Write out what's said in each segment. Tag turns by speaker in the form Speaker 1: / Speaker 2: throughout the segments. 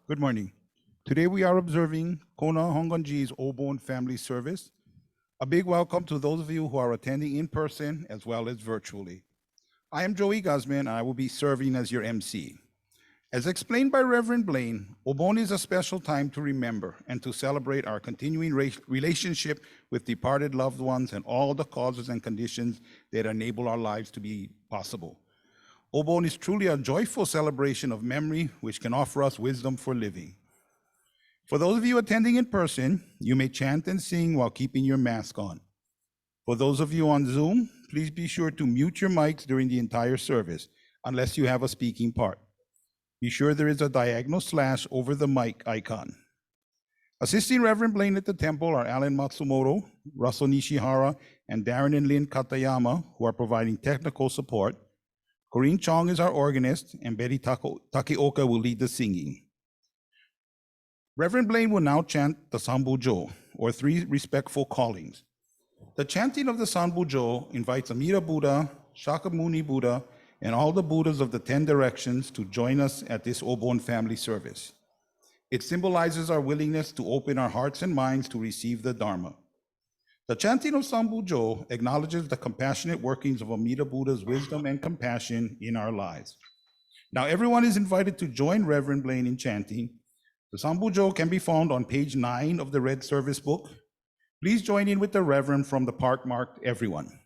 Speaker 1: Good morning. Today we are observing Kona Hongonji's OBON family service. A big welcome to those of you who are attending in person as well as virtually. I am Joey Guzman and I will be serving as your MC. As explained by Reverend Blaine, OBON is a special time to remember and to celebrate our continuing relationship with departed loved ones and all the causes and conditions that enable our lives to be possible. OBON is truly a joyful celebration of memory which can offer us wisdom for living. For those of you attending in person, you may chant and sing while keeping your mask on. For those of you on Zoom, please be sure to mute your mics during the entire service, unless you have a speaking part. Be sure there is a diagonal slash over the mic icon. Assisting Reverend Blaine at the temple are Alan Matsumoto, Russell Nishihara, and Darren and Lynn Katayama, who are providing technical support. Corinne Chong is our organist, and Betty Takeoka will lead the singing. Reverend Blaine will now chant the Sanbujo, or 3 respectful callings. The chanting of the Sanbujo invites Amida Buddha, Shakyamuni Buddha, and all the Buddhas of the 10 directions to join us at this Obon family service. It symbolizes our willingness to open our hearts and minds to receive the Dharma. The chanting of Sanbujo acknowledges the compassionate workings of Amida Buddha's wisdom and compassion in our lives. Now everyone is invited to join Reverend Blaine in chanting. The Sanbujo can be found on page 9 of the Red Service Book. Please join in with the Reverend from the park marked Everyone.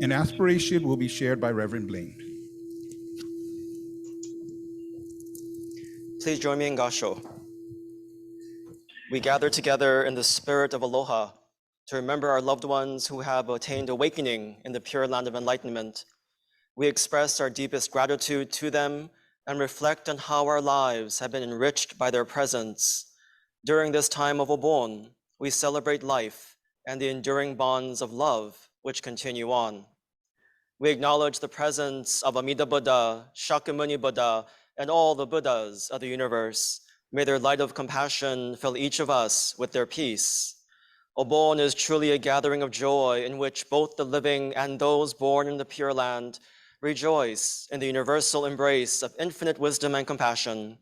Speaker 1: An aspiration will be shared by Reverend Blaine.
Speaker 2: Please join me in Gasho. We gather together in the spirit of aloha to remember our loved ones who have attained awakening in the pure land of enlightenment. We express our deepest gratitude to them and reflect on how our lives have been enriched by their presence. During this time of OBON, we celebrate life and the enduring bonds of love which continue on. We acknowledge the presence of Amida Buddha, Shakyamuni Buddha, and all the Buddhas of the universe. May their light of compassion fill each of us with their peace. OBON is truly a gathering of joy in which both the living and those born in the Pure Land rejoice in the universal embrace of infinite wisdom and compassion.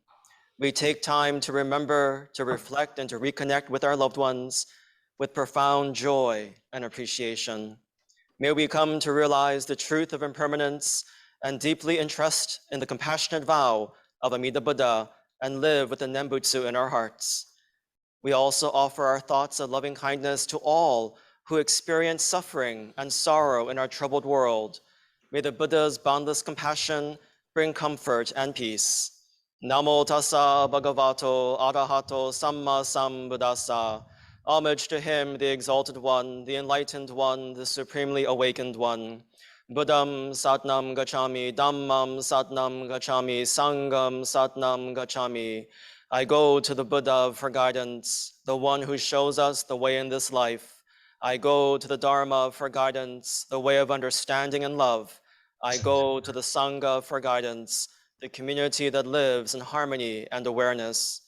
Speaker 2: We take time to remember, to reflect, and to reconnect with our loved ones with profound joy and appreciation. May we come to realize the truth of impermanence and deeply entrust in the compassionate vow of Amida Buddha and live with the Nembutsu in our hearts. We also offer our thoughts of loving kindness to all who experience suffering and sorrow in our troubled world. May the Buddha's boundless compassion bring comfort and peace. Namo tassa bhagavato arahato samma sambuddhassa. Homage to him, the exalted one, the enlightened one, the supremely awakened one. Buddham satnam gacchami, dhammam satnam gacchami, sangham satnam gacchami. I go to the Buddha for guidance, the one who shows us the way in this life. I go to the Dharma for guidance, the way of understanding and love. I go to the Sangha for guidance, the community that lives in harmony and awareness.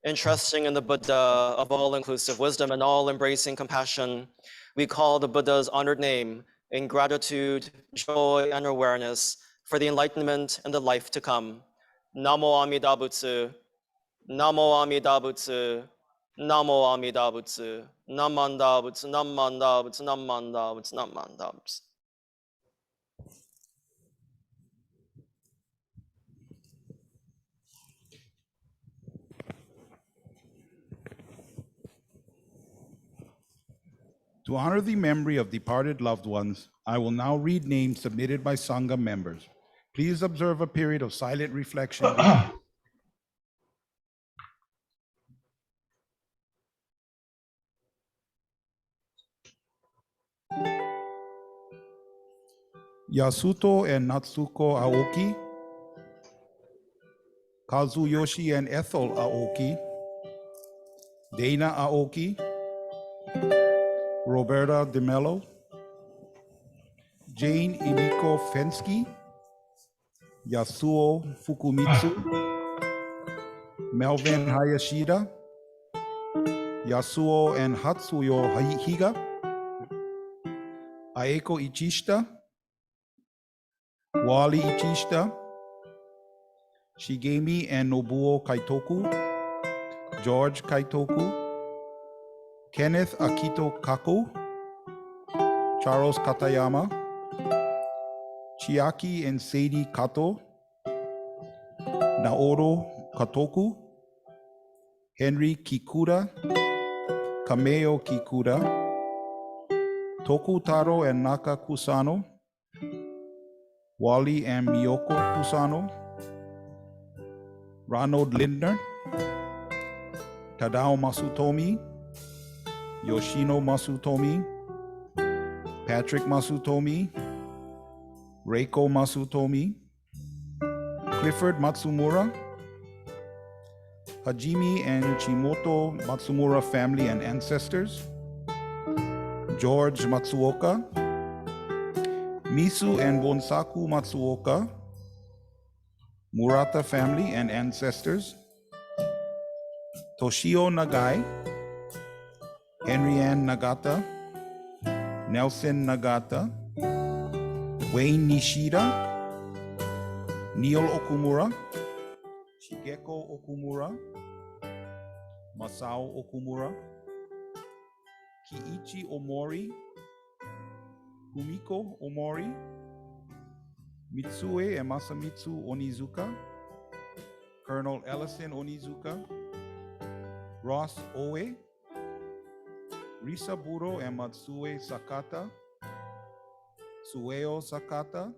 Speaker 2: Entrusting in the Buddha of all-inclusive wisdom and all-embracing compassion, we call the Buddha's honored name in gratitude, joy, and awareness for the enlightenment and the life to come. Namo Amida Butsu. Namo Amida Butsu. Namo Amida Butsu. Namanda Butsu. Namanda Butsu. Namanda Butsu. Namanda Butsu.
Speaker 1: To honor the memory of departed loved ones, I will now read names submitted by Sangha members. Please observe a period of silent reflection. Yasuto and Natsuko Aoki, Kazuyoshi and Ethel Aoki, Dana Aoki, Roberta DeMello, Jane Imiko Fensky, Yasuo Fukumitsu, Melvin Hayashida, Yasuo and Hatsuyo Higa, Aeko Ichishita, Wally Ichishita, Shigemi and Nobuo Kaitoku, George Kaitoku, Kenneth Akito Kako, Charles Katayama, Chiaki and Sadie Kato, Naoro Katoku, Henry Kikuda, Kameo Kikuda, Tokutaro and Naka Kusano, Wally and Miyoko Kusano, Ronald Lindner, Tadao Masutomi, Yoshino Masutomi, Patrick Masutomi, Reiko Masutomi, Clifford Matsumura, Hajime and Chimoto Matsumura family and ancestors, George Matsuoka, Misu and Bonsaku Matsuoka, Murata family and ancestors, Toshio Nagai, Henry Ann Nagata, Nelson Nagata, Wayne Nishida, Neil Okumura, Shigeko Okumura, Masao Okumura, Kiichi Omori, Kumiko Omori, Mitsue and Masamitsu Onizuka, Colonel Ellison Onizuka, Ross Oe, Risa Buro and Matsue Sakata, Sueo Sakata,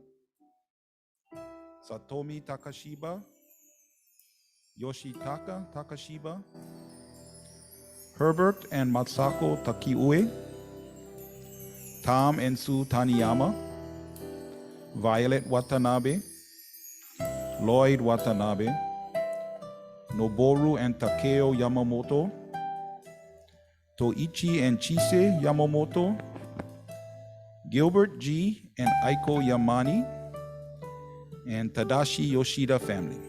Speaker 1: Satomi Takashiba, Yoshitaka Takashiba, Herbert and Masako Takiue, Tom and Sue Taniyama, Violet Watanabe, Lloyd Watanabe, Noboru and Takeo Yamamoto, Toichi and Chise Yamamoto, Gilbert G. and Aiko Yamani, and Tadashi Yoshida family.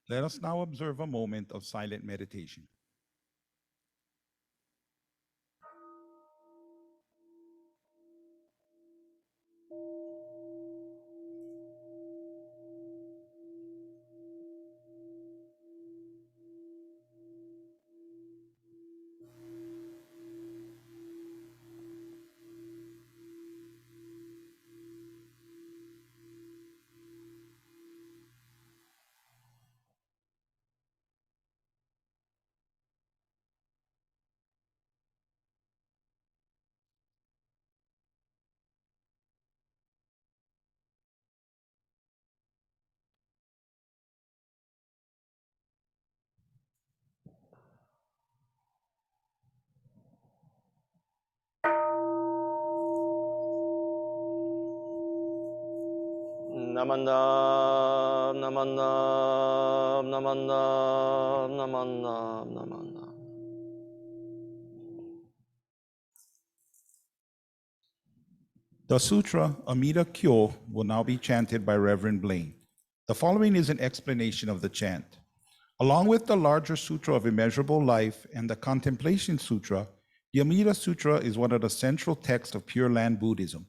Speaker 1: Let us now observe a moment of silent meditation.
Speaker 2: Namannam, namannam, namannam, namannam, namannam.
Speaker 1: The Sutra Amida Kyo will now be chanted by Reverend Blaine. The following is an explanation of the chant. Along with the larger Sutra of Immeasurable Life and the Contemplation Sutra, the Amida Sutra is one of the central texts of Pure Land Buddhism.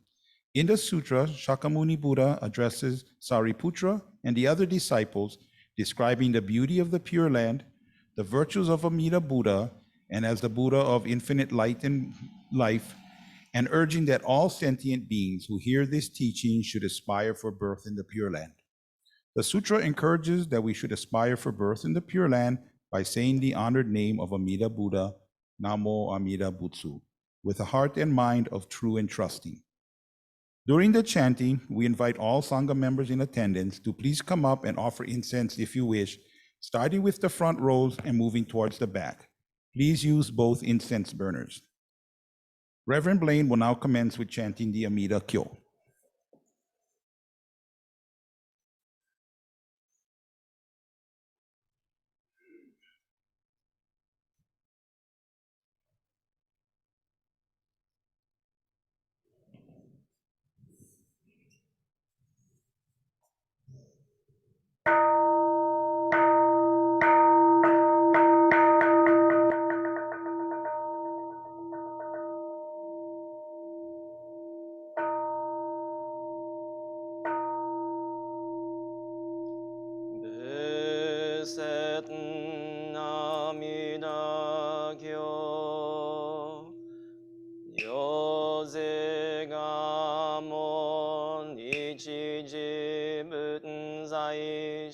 Speaker 1: In the sutra, Shakyamuni Buddha addresses Sariputra and the other disciples, describing the beauty of the Pure Land, the virtues of Amida Buddha, and as the Buddha of infinite light and life, and urging that all sentient beings who hear this teaching should aspire for birth in the Pure Land. The sutra encourages that we should aspire for birth in the Pure Land by saying the honored name of Amida Buddha, Namo Amida Butsu, with a heart and mind of true and trusting. During the chanting, we invite all Sangha members in attendance to please come up and offer incense if you wish, starting with the front rows and moving towards the back. Please use both incense burners. Reverend Blaine will now commence with chanting the Amida Kyo.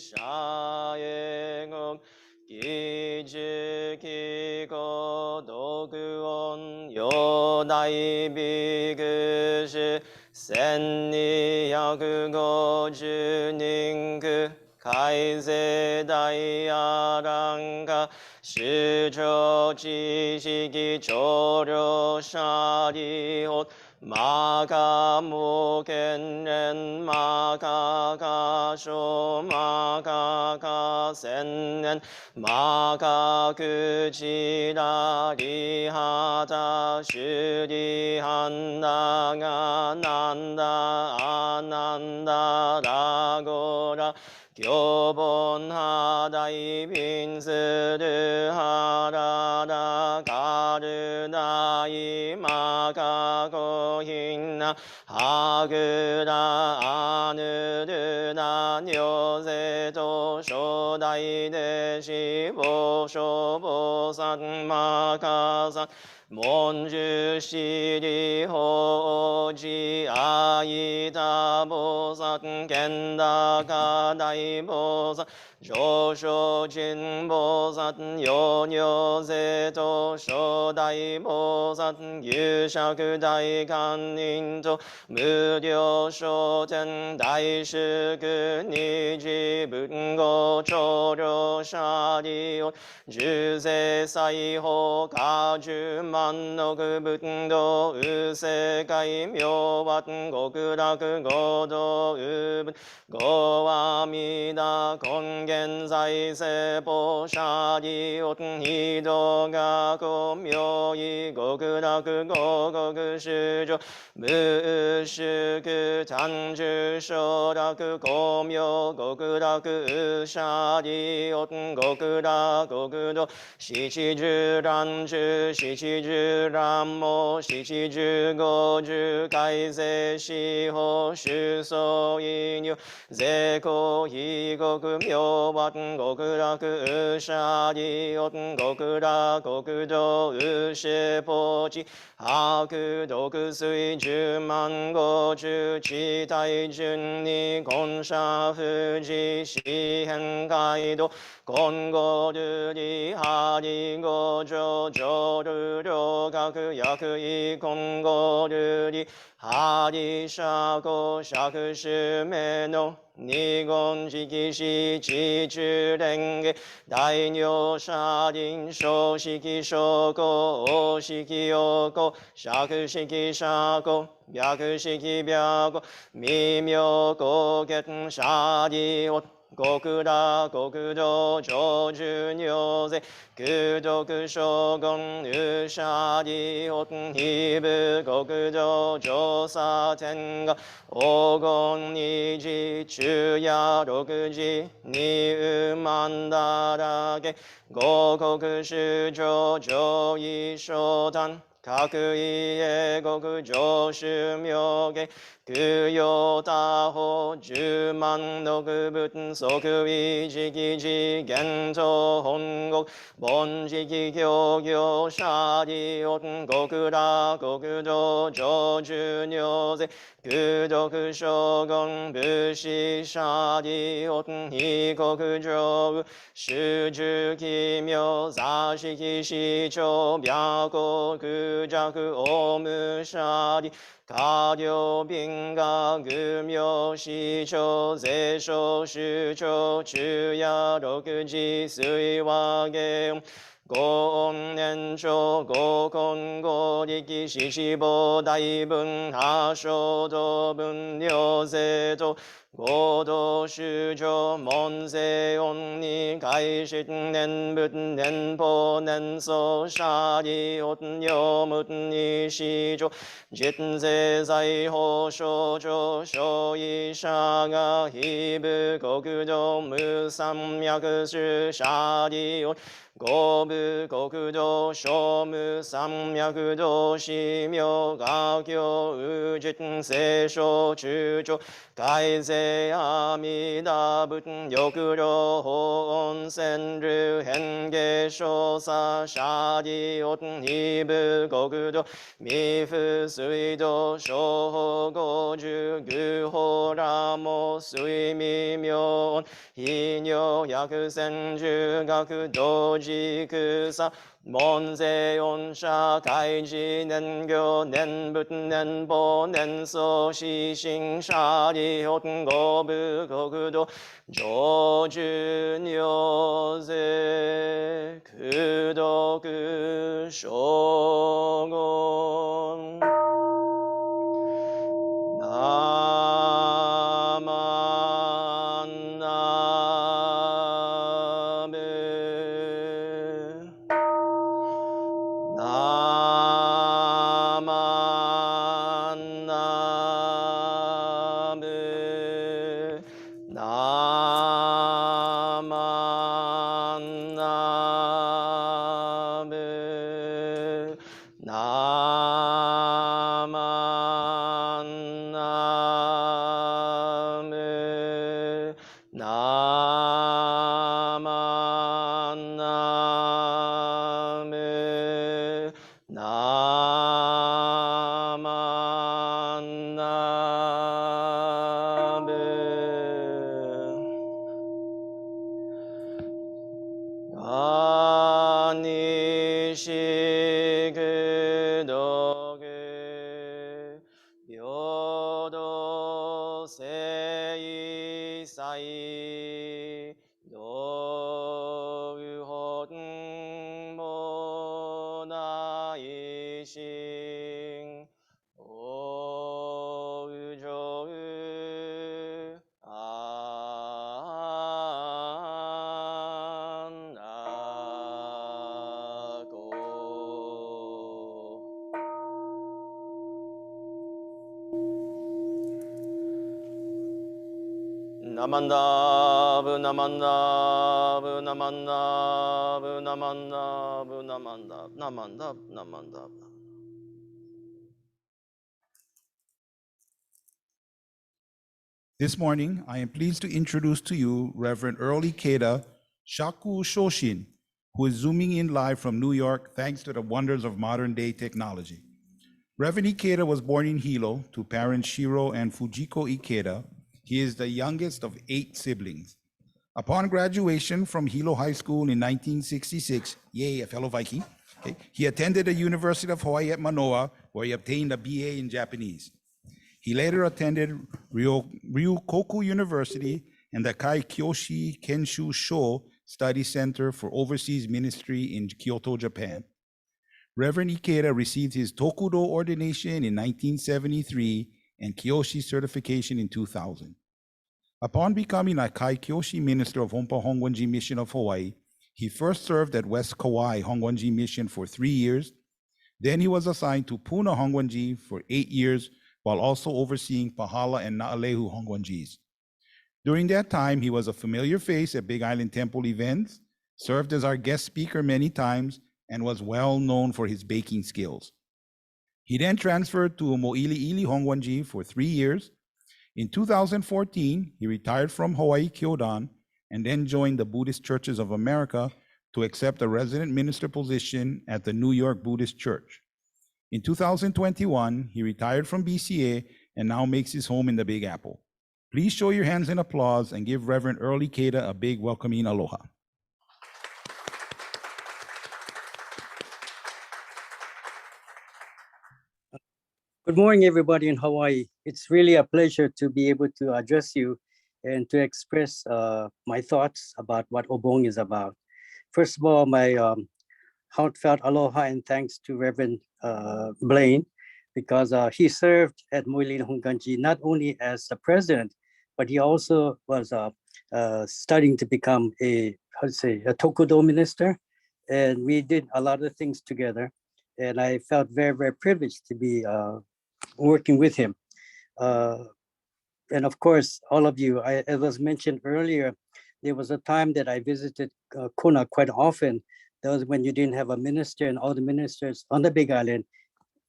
Speaker 2: 샤의 기지기고 도구온 요나이 비그시 센니야그고 주닝그 가이세다이아랑가 시저 지식이 조려샤리옷 마가무겐렌 마가가쇼 마가가센넨 마가그지라리하다 슈리한다가 난다 아난다라고라 교본하다이 빈스르 하라라 가르나이 마가고힌나 하그라 아느르나 요세도 쇼다이 데시 보쇼보산 마가산 몬주시리 호지 아이다 보산 겐다가 다이 보산 조쇼진 보산 요녀세도 쇼다이 보산 유샤그다이 간인도 무료쇼된 다이시그니지 분고 조료샤리오 주세사이호 가주만노그 분도 으세가이 묘밭 고그라그 고도 으분 고아미다 건겐사이세 보샤리옷 히도가 고묘이 고그라그 고고그 시조 무슈그 단주쇼라그 고묘 고그라그 샤리옷 고그라 고그도 시치주란주 시치주란모 시치주고주 가이세시호 슈소인유 제고히고그 묘밭 고그라그 샤리옷 고그라 고그도 으시보지 하그도 그수이 주만고주 지다이준니 곤샤흐지 시행가이도 곤고르리 하리고조 조르료가 그야그이 곤고르리 하리샤고 샤그시메노 니곤지기시 지주랭게 다이뇨샤린 쇼시기쇼고 오시기요고 샤그시기샤고 벼그시기벼고 미묘고겟 샤리옷 고그라 고그도 조준요세 그도 그쇼공 으샤리옷 히브 고그도 조사텐가 오공니지 주야로그지 니음만다라게 고고그슈조 조이쇼단 가그이에 고그조슈묘게 그요다호 주만노그붓 소그위지기지 겐토혼곡 본지기교교 샤리옷 고그라 고그도 조준요세 그도 그쇼공 부시 샤리옷 히고그조 슈주기묘 사시기시조 벼고 그자그 오무샤리 가료빈가 금요시조 세쇼슈조 주야로그지 수이와게 고온nen조 고곤고리기 시시보 다이분 하쇼도분 요세도 고도슈조 몬세온니 가이식넨붓 넨포넨소 샤리옷 요뭇니시조 짓세사이호쇼조 쇼이샤가 히브고그도 무삼야그슈 샤리옷 五部国土小無山脈土四名画教宇実聖書中長海勢阿弥陀仏翼量法温泉流変化小差シャリオン二部国土未府水道小法五十偶法ラモ水未妙非尿百千十学同時草門税恩社会時年行年仏年法年相死神社利本五部国土上寿尿税功徳将軍ナマナベナマナベナマナベナマナベナマナベナマナベアニシクドゲ平等聖祭道本もないしおうじょうあんなこナマンダブナマンダブナマンダブナマンダブナマンダナマンダナマンダ
Speaker 1: This morning, I am pleased to introduce to you Reverend Earl Ikeda, Shaku Shoshin, who is zooming in live from New York thanks to the wonders of modern day technology. Reverend Ikeda was born in Hilo to parents Shiro and Fujiko Ikeda. He is the youngest of 8 siblings. Upon graduation from Hilo High School in 1966, yay, a fellow Viking, okay, he attended the University of Hawaii at Manoa, where he obtained a BA in Japanese. He later attended Ryukoku University and the Kai Kyoshi Kenshu Sho Study Center for Overseas Ministry in Kyoto, Japan. Reverend Ikeda received his Tokudo ordination in 1973 and Kyoshi certification in 2000. Upon becoming a Kai Kyoshi minister of Honpa Hongwanji Mission of Hawaii, he first served at West Kauai Hongwanji Mission for 3 years. Then he was assigned to Puna Hongwanji for 8 years, while also overseeing Pahala and Naalehu Hongwanjis. During that time, he was a familiar face at Big Island Temple events, served as our guest speaker many times, and was well known for his baking skills. He then transferred to Mo'ili'ili Hongwanji for 3 years. In 2014, he retired from Hawaii Kyodan and then joined the Buddhist Churches of America to accept a resident minister position at the New York Buddhist Church. In 2021, he retired from BCA and now makes his home in the Big Apple. Please show your hands in applause and give Reverend Earl Ikeda a big welcoming aloha.
Speaker 3: Good morning, everybody in Hawaii. It's really a pleasure to be able to address you and to express my thoughts about what OBON is about. First of all, my heartfelt aloha and thanks to Reverend Blaine, because he served at Mo'ili'ili Hongwanji not only as the president, but he also was studying to become a Tokudo minister. And we did a lot of things together. And I felt very, very privileged to be working with him. And of course, all of you, as was mentioned earlier, there was a time that I visited Kona quite often That was when you didn't have a minister, and all the ministers on the Big Island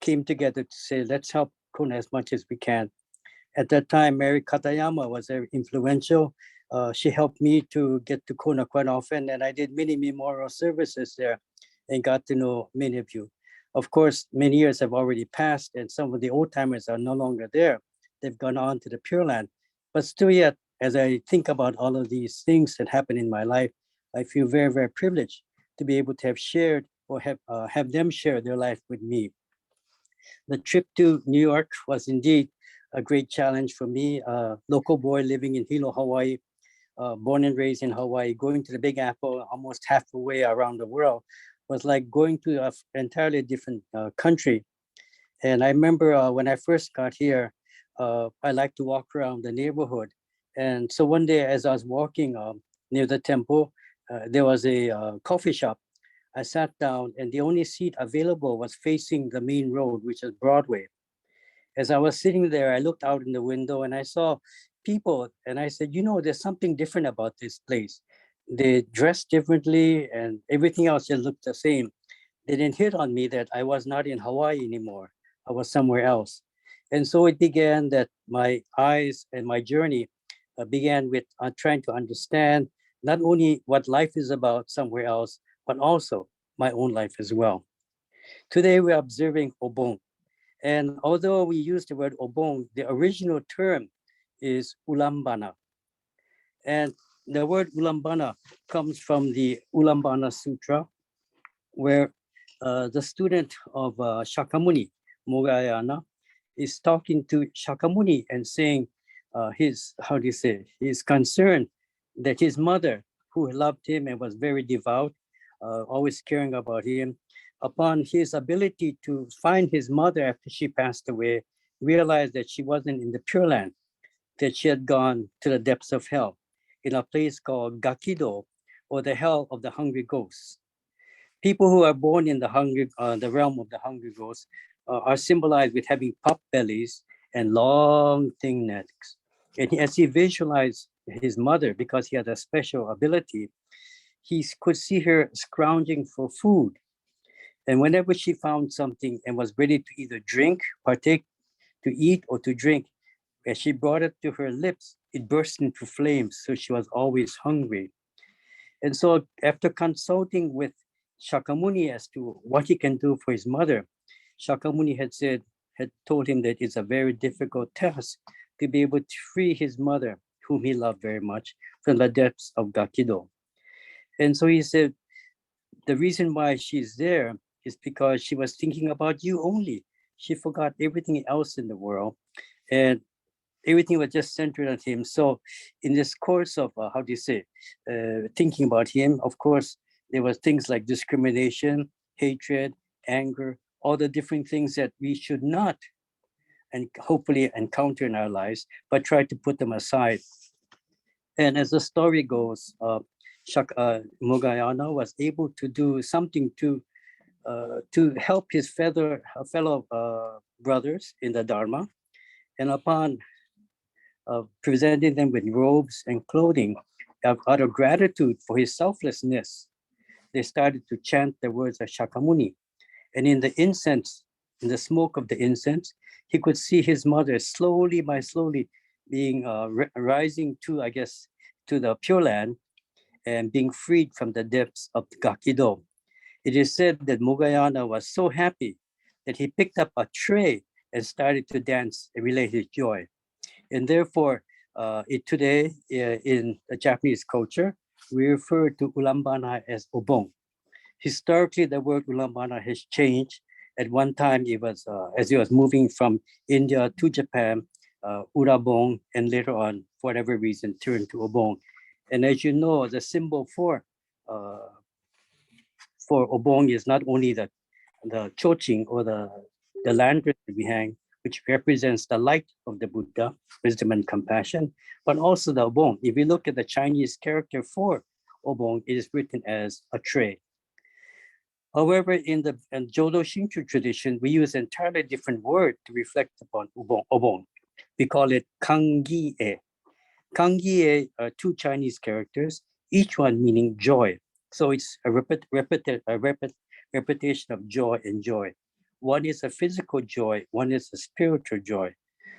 Speaker 3: came together to say, let's help Kona as much as we can. At that time, Mary Katayama was very influential. She helped me to get to Kona quite often, and I did many memorial services there and got to know many of you. Of course, many years have already passed, and some of the old timers are no longer there. They've gone on to the Pure Land. But still yet, as I think about all of these things that happened in my life, I feel very, very privileged to be able to have shared or have them share their life with me. The trip to New York was indeed a great challenge for me, a local boy living in Hilo, Hawaii, born and raised in Hawaii. Going to the Big Apple, almost halfway around the world, was like going to an entirely different country. And I remember when I first got here, I liked to walk around the neighborhood. And so one day as I was walking near the temple, there was a coffee shop. I sat down and the only seat available was facing the main road, which is Broadway. As I was sitting there, I looked out in the window and I saw people and I said, you know, there's something different about this place. They dressed differently and everything else just looked the same. They didn't hit on me that I was not in Hawaii anymore. I was somewhere else. And so it began that my eyes and my journey began with trying to understand not only what life is about somewhere else, but also my own life as well. Today we're observing Obon. And although we use the word Obon, the original term is Ulambana. And the word Ulambana comes from the Ulambana Sutra, where the student of Shakyamuni, Mogayana, is talking to Shakyamuni and saying he's concerned that his mother, who loved him and was very devout, always caring about him, upon his ability to find his mother after she passed away, realized that she wasn't in the Pure Land, that she had gone to the depths of hell in a place called Gakido, or the hell of the hungry ghosts. People who are born in the realm of the hungry ghosts are symbolized with having pot bellies and long thin necks. And as he visualized his mother, because he had a special ability, he could see her scrounging for food. And whenever she found something and was ready to either drink, partake, to eat or to drink, as she brought it to her lips, it burst into flames. So she was always hungry. And so after consulting with Shakyamuni as to what he can do for his mother, Shakyamuni had told him that it's a very difficult task to be able to free his mother, whom he loved very much, from the depths of Gakido. And so he said, the reason why she's there is because she was thinking about you only. She forgot everything else in the world, and everything was just centered on him. So in this course of, thinking about him, of course, there was things like discrimination, hatred, anger, all the different things that we should not and hopefully encounter in our lives, but try to put them aside. And as the story goes, Mogayana was able to do something to help his fellow brothers in the Dharma. And upon presenting them with robes and clothing, out of gratitude for his selflessness, they started to chant the words of Shakyamuni. And in the incense, in the smoke of the incense, he could see his mother slowly by slowly being rising to, I guess, to the Pure Land and being freed from the depths of Gakido. It is said that Mogayana was so happy that he picked up a tray and started to dance and relate his joy. And therefore, today in the Japanese culture, we refer to Ulambana as Obon. Historically, the word Ulambana has changed. At one time, it was as he was moving from India to Japan, Urabon, and later on, for whatever reason, turned to Obon. And as you know, the symbol for Obon is not only the choching or the lantern that we hang, which represents the light of the Buddha, wisdom and compassion, but also the Obon. If you look at the Chinese character for Obon, it is written as a tray. However, in the Jodo Shinchu tradition, we use an entirely different word to reflect upon Obon. We call it Kangi-e. Kangi-e are two Chinese characters, each one meaning joy. So it's a repetition of joy and joy. One is a physical joy, one is a spiritual joy.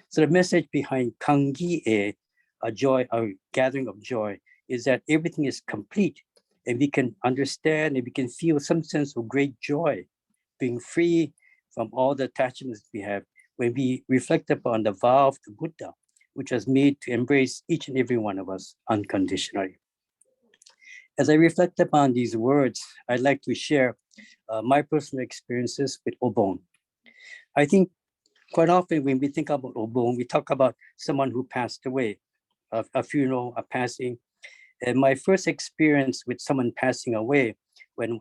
Speaker 3: So the message behind Kangi-e, a joy, a gathering of joy, is that everything is complete and we can understand and we can feel some sense of great joy, being free from all the attachments we have when we reflect upon the vow of the Buddha, which was made to embrace each and every one of us unconditionally. As I reflect upon these words, I'd like to share my personal experiences with OBON. I think quite often when we think about OBON, we talk about someone who passed away, a funeral, a passing. And my first experience with someone passing away when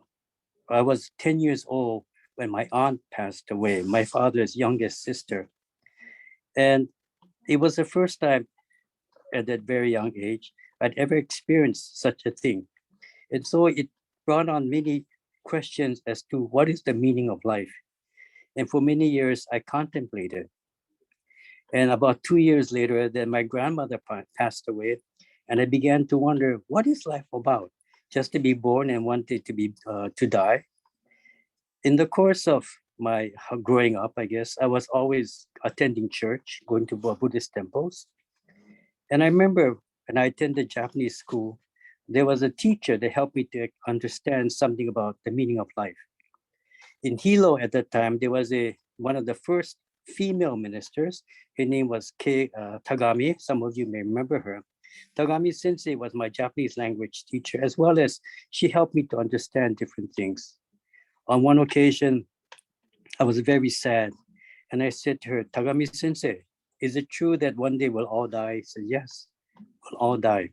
Speaker 3: I was 10 years old, when my aunt passed away, my father's youngest sister. And it was the first time at that very young age I'd ever experienced such a thing. And so it brought on many questions as to what is the meaning of life. And for many years, I contemplated. And about 2 years later, then my grandmother passed away. And I began to wonder, what is life about? Just to be born and wanted to die? In the course of my growing up, I guess, I was always attending church, going to Buddhist temples. And I remember when I attended Japanese school, there was a teacher that helped me to understand something about the meaning of life. In Hilo at that time, there was one of the first female ministers. Her name was Tagami. Some of you may remember her. Tagami Sensei was my Japanese language teacher, as well as she helped me to understand different things. On one occasion, I was very sad. And I said to her, Tagami Sensei, is it true that one day we'll all die? She said, yes, we'll all die.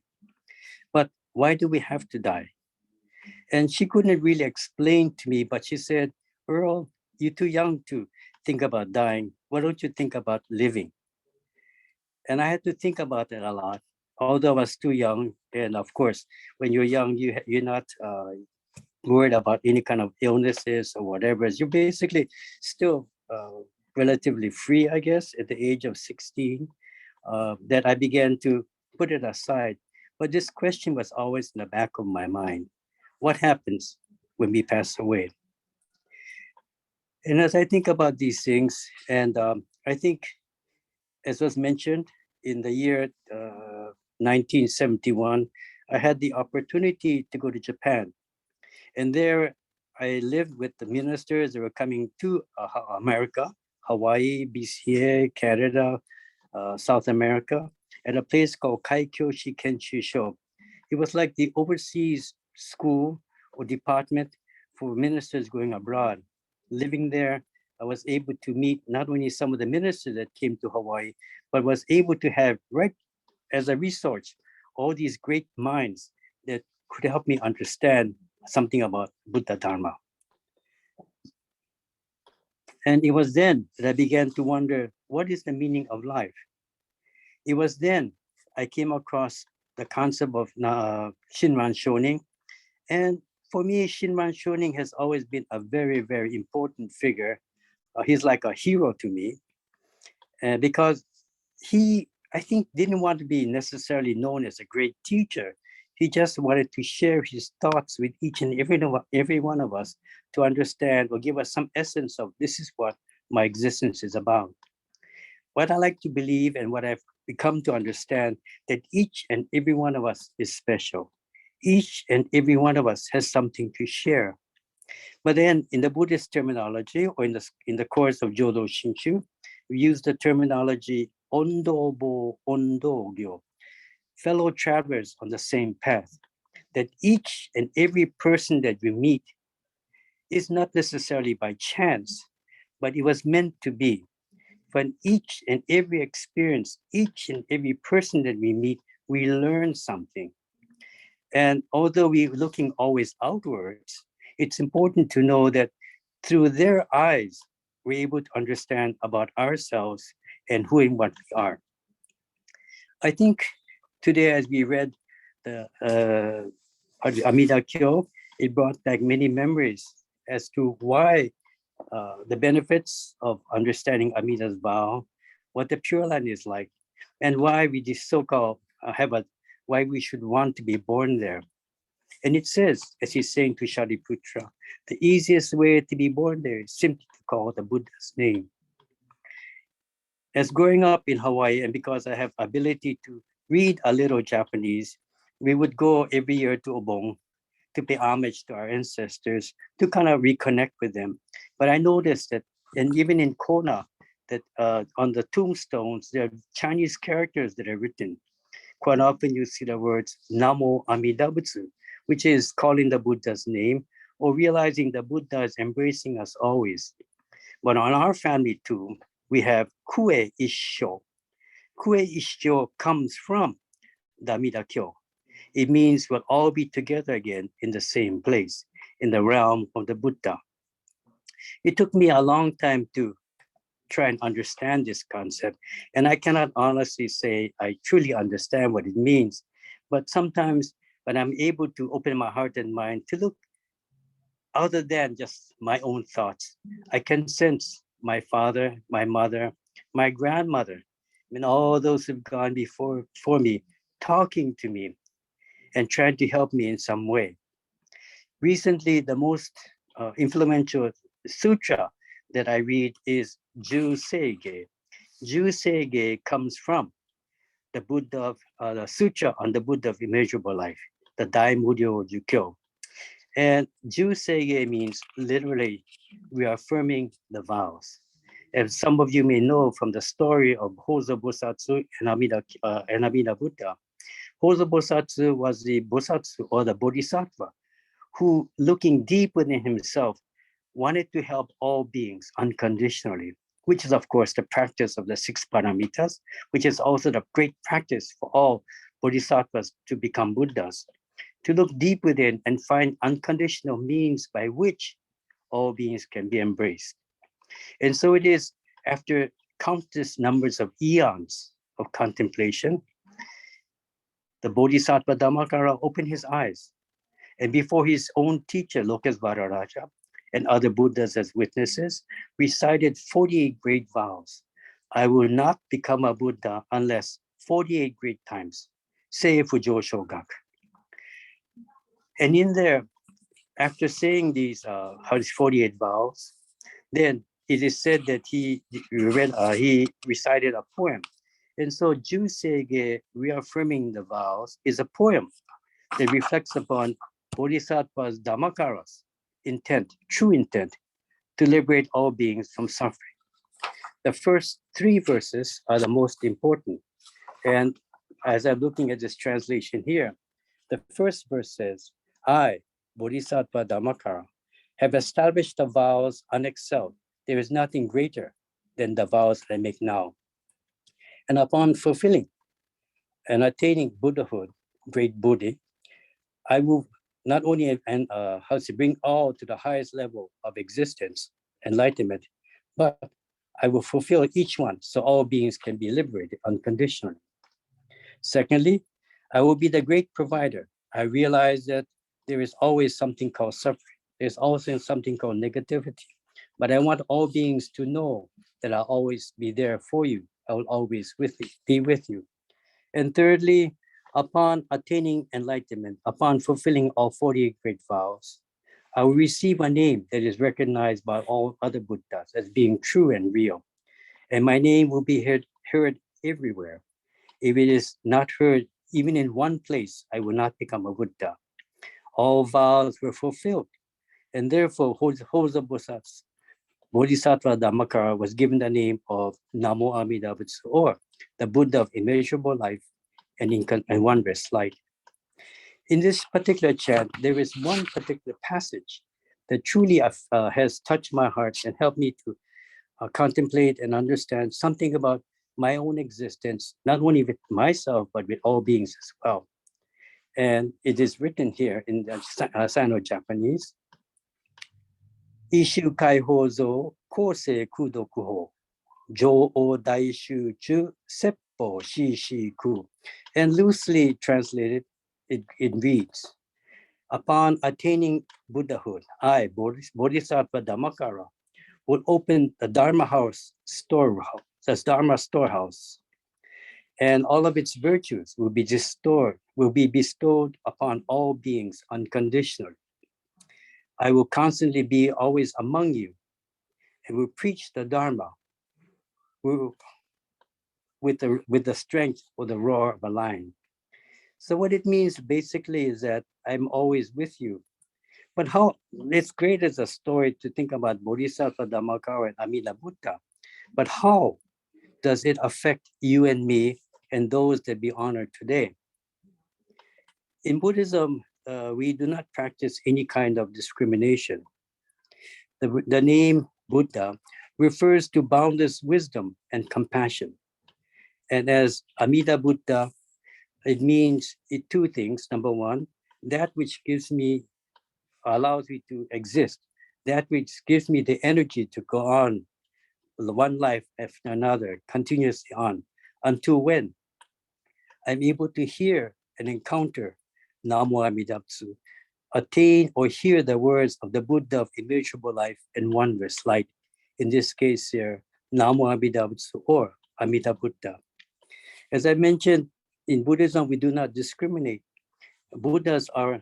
Speaker 3: But why do we have to die? And she couldn't really explain to me, but she said, Earl, you're too young to think about dying. Why don't you think about living? And I had to think about it a lot, although I was too young. And of course, when you're young, you're not worried about any kind of illnesses or whatever. You're basically still relatively free, I guess, at the age of 16, that I began to put it aside. But this question was always in the back of my mind. What happens when we pass away? And as I think about these things, and I think, as was mentioned, in the year 1971, I had the opportunity to go to Japan. And there I lived with the ministers that were coming to America, Hawaii, BCA, Canada, South America, at a place called Kaikyoshi Kenshisho. It was like the overseas school or department for ministers going abroad. Living there, I was able to meet not only some of the ministers that came to Hawaii, but was able to have, right as a resource, all these great minds that could help me understand something about Buddha Dharma. And it was then that I began to wonder, what is the meaning of life? It was then I came across the concept of Shinran Shonin. And for me, Shinran Shonin has always been a very, very important figure. He's like a hero to me because he, I think, didn't want to be necessarily known as a great teacher. He just wanted to share his thoughts with each and every one of us to understand or give us some essence of this is what my existence is about. What I like to believe and what I've become to understand, that each and every one of us is special. Each and every one of us has something to share. But then in the Buddhist terminology, or in the course of Jodo Shinshu, we use the terminology ondobo ondogyo, fellow travelers on the same path, that each and every person that we meet is not necessarily by chance, but it was meant to be. From each and every experience, each and every person that we meet, we learn something. And although we're looking always outwards, it's important to know that through their eyes, we're able to understand about ourselves and who and what we are. I think today, as we read the Amida Kyo, it brought back many memories as to why the benefits of understanding Amida's vow, what the Pure Land is like, and why we just so-called why we should want to be born there. And it says, as he's saying to Shariputra, the easiest way to be born there is simply to call the Buddha's name. As growing up in Hawaii, and because I have ability to read a little Japanese, we would go every year to Obon to pay homage to our ancestors, to kind of reconnect with them. But I noticed that, and even in Kona, that on the tombstones, there are Chinese characters that are written. Quite often you see the words Namo Amida Butsu, which is calling the Buddha's name or realizing the Buddha is embracing us always. But on our family tomb, we have Kue Isho. Kue Isho comes from the Amida Kyo. It means we'll all be together again in the same place, in the realm of the Buddha. It took me a long time to try and understand this concept, and I cannot honestly say I truly understand what it means. But sometimes when I'm able to open my heart and mind to look other than just my own thoughts, I can sense my father, my mother, my grandmother, and all those who've gone before me talking to me and trying to help me in some way. Recently, the most influential sutra that I read is Ju Seige. Ju Seige comes from the Buddha of the sutra on the Buddha of immeasurable life, the Daimuryo Jukyo. And Ju Seige means literally we are affirming the vows. As some of you may know from the story of Hozo Bosatsu and Amida Buddha, Hozo Bosatsu was the Bosatsu or the Bodhisattva who, looking deep within himself, wanted to help all beings unconditionally, which is, of course, the practice of the 6 paramitas, which is also the great practice for all bodhisattvas to become Buddhas, to look deep within and find unconditional means by which all beings can be embraced. And so it is after countless numbers of eons of contemplation, the Bodhisattva Dhammakara opened his eyes, and before his own teacher, Lokesvara Raja, and other Buddhas as witnesses, recited 48 great vows. I will not become a Buddha unless 48 great times, say Fujo Shogak. And in there, after saying these 48 vows, then it is said that he recited a poem. And so Ju Seige, reaffirming the vows, is a poem that reflects upon Bodhisattva's Dhammakara's intent, true intent, to liberate all beings from suffering. The first 3 verses are the most important. And as I'm looking at this translation here, the first verse says, I, Bodhisattva Dhammakara, have established the vows unexcelled. There is nothing greater than the vows I make now. And upon fulfilling and attaining Buddhahood, great Buddhi, I will not only bring all to the highest level of existence, enlightenment, but I will fulfill each one so all beings can be liberated unconditionally. Secondly, I will be the great provider. I realize that there is always something called suffering. There's also something called negativity. But I want all beings to know that I'll always be there for you. I will always be with you. And thirdly, upon attaining enlightenment, upon fulfilling all 48 great vows, I will receive a name that is recognized by all other Buddhas as being true and real. And my name will be heard everywhere. If it is not heard even in one place, I will not become a Buddha. All vows were fulfilled. And therefore, Hozo Bodhisattva Dhammakara was given the name of Namo Amida Butsu, or the Buddha of immeasurable life and wondrous light. In this particular chant, there is one particular passage that truly has touched my heart and helped me to contemplate and understand something about my own existence, not only with myself, but with all beings as well. And it is written here in the Sino-Japanese. Ishu kai hozo kose kudoku jo o daishu chu seppo shi ku. And loosely translated, it reads, upon attaining Buddhahood, I, Bodhisattva Dhammakara, will open the Dharma house storehouse, the Dharma storehouse. and all of its virtues will be bestowed upon all beings unconditionally. I will constantly be always among you and will preach the Dharma with the strength or the roar of a lion. So what it means basically is that I'm always with you. But how it's great as a story to think about Bodhisattva, Dhammakara, and Amida Buddha. But how does it affect you and me and those that we honor today? In Buddhism, we do not practice any kind of discrimination. The name Buddha refers to boundless wisdom and compassion. And as Amida Buddha, it means two things. Number one, that which allows me to exist, that which gives me the energy to go on one life after another, continuously on, until when I'm able to hear and encounter Namo Amida Butsu, attain or hear the words of the Buddha of immeasurable life and wondrous light. In this case here, Namo Amida Butsu or Amida Buddha. As I mentioned, in Buddhism, we do not discriminate. Buddhas are,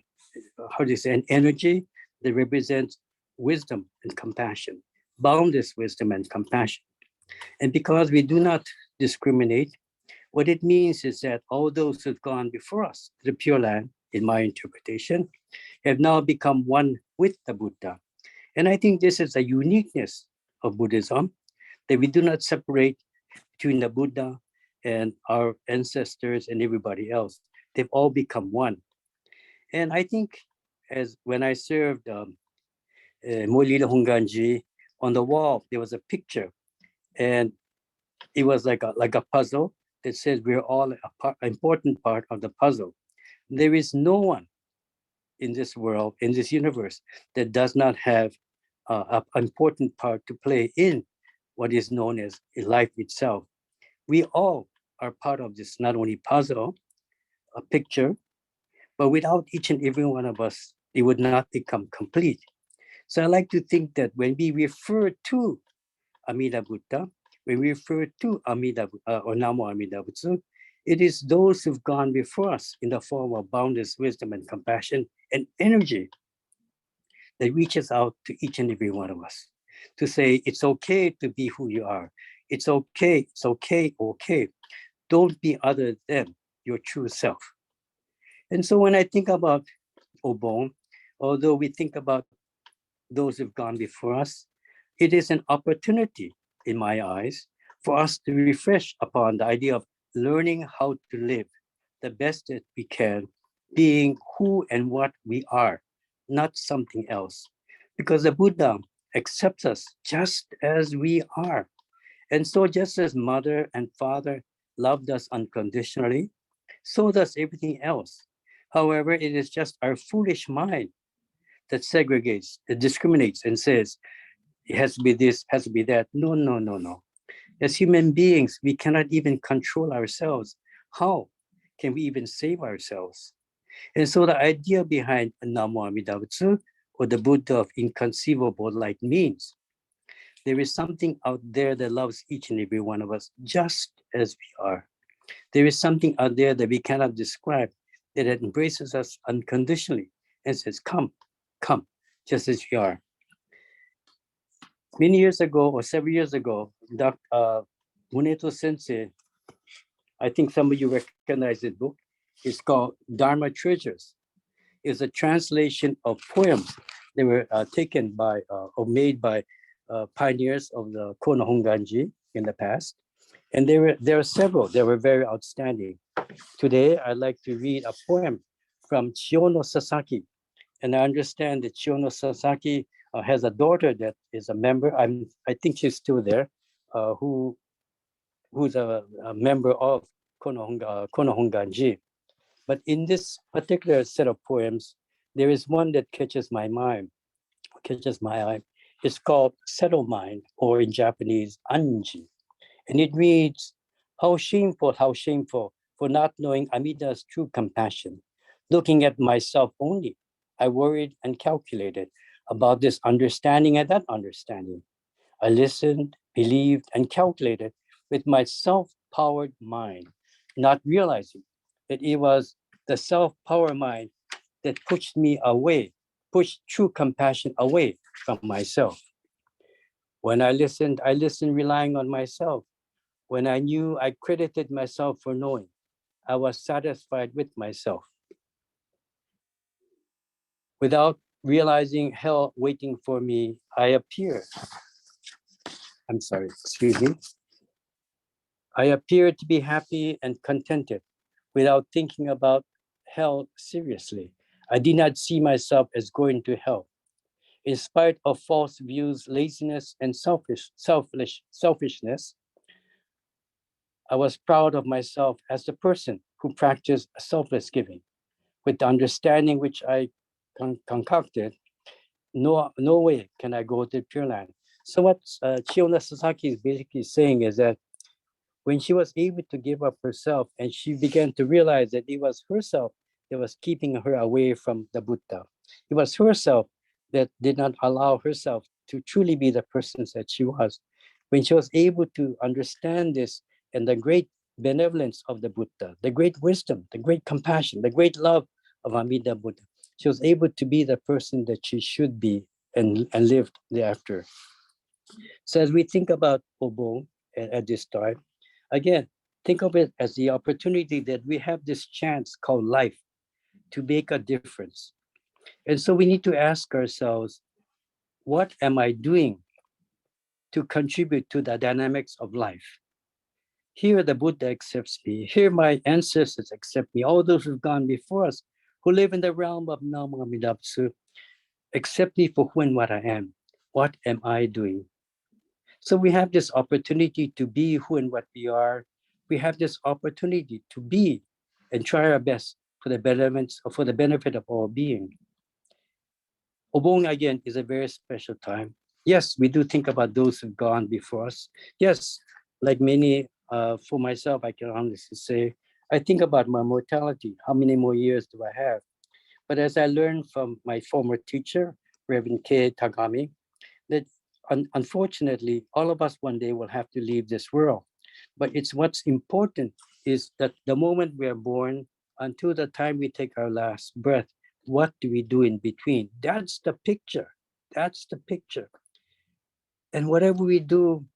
Speaker 3: how do you say, an energy that represents wisdom and compassion, boundless wisdom and compassion. And because we do not discriminate, what it means is that all those who've gone before us to the Pure Land, in my interpretation, have now become one with the Buddha. And I think this is a uniqueness of Buddhism, that we do not separate between the Buddha and our ancestors and everybody else. They've all become one. And I think as when I served Molila Hunganji, on the wall, there was a picture, and it was like a puzzle that says we're all an important part of the puzzle. There is no one in this world, in this universe, that does not have an important part to play in what is known as life itself. We all are part of this, not only puzzle, a picture, but without each and every one of us, it would not become complete. So I like to think that when we refer to Amida Buddha, when we refer to Amida or Namo Amida Butsu, it is those who've gone before us in the form of boundless wisdom and compassion and energy that reaches out to each and every one of us to say, it's okay to be who you are. It's okay, it's okay, okay. Don't be other than your true self. And so when I think about OBON, although we think about those who've gone before us, it is an opportunity, in my eyes, for us to refresh upon the idea of learning how to live the best that we can, being who and what we are, not something else. Because the Buddha accepts us just as we are. And so just as mother and father loved us unconditionally, so does everything else. However, it is just our foolish mind that segregates, that discriminates and says, it has to be this, has to be that. No, no, no, no. As human beings, we cannot even control ourselves. How can we even save ourselves? And so the idea behind Namo Amida Butsu, or the Buddha of inconceivable light, means there is something out there that loves each and every one of us just as we are. There is something out there that we cannot describe that embraces us unconditionally and says, come, come, just as we are. Many years ago, or several years ago, Dr. Muneto Sensei, I think some of you recognize this book. It's called Dharma Treasures. It's a translation of poems that were taken by or made by pioneers of the Kono Honganji in the past. And there are several that were very outstanding. Today, I'd like to read a poem from Chiyono Sasaki. And I understand that Chiyono Sasaki has a daughter that is a member. I think she's still there, who's a member of Kono Honganji. But in this particular set of poems, there is one that catches my eye. It's called Settle Mind, or in Japanese, Anji. And it reads, how shameful for not knowing Amida's true compassion. Looking at myself only, I worried and calculated about this understanding and that understanding. I listened, believed, and calculated with my self-powered mind. not realizing that it was the self-power mind that pushed me away, pushed true compassion away from myself. When I listened relying on myself. When I knew, I credited myself for knowing. I was satisfied with myself. Without realizing hell waiting for me, I appeared. I'm sorry, excuse me. I appeared to be happy and contented without thinking about hell seriously. I did not see myself as going to hell. In spite of false views, laziness, and selfishness, I was proud of myself as the person who practiced selfless giving. With the understanding which I concocted, no way can I go to Pure Land. So what Chiona Sasaki is basically saying is that when she was able to give up herself and she began to realize that it was herself that was keeping her away from the Buddha. It was herself that did not allow herself to truly be the person that she was. When she was able to understand this and the great benevolence of the Buddha, the great wisdom, the great compassion, the great love of Amida Buddha, she was able to be the person that she should be and lived thereafter. So as we think about Obon at this time, again, think of it as the opportunity that we have this chance called life to make a difference. And so we need to ask ourselves, what am I doing to contribute to the dynamics of life? Here the Buddha accepts me. Here my ancestors accept me. All those who've gone before us, who live in the realm of Nam Amida Butsu, accept me for who and what I am. What am I doing? So we have this opportunity to be who and what we are. We have this opportunity to be and try our best for the benefit of all being. Obong again is a very special time. Yes, we do think about those who've gone before us. Yes, like many, for myself, I can honestly say, I think about my mortality. How many more years do I have? But as I learned from my former teacher, Reverend K. Tagami, that unfortunately, all of us one day will have to leave this world. But it's what's important is that the moment we are born until the time we take our last breath, what do we do in between? That's the picture. That's the picture. And whatever we do,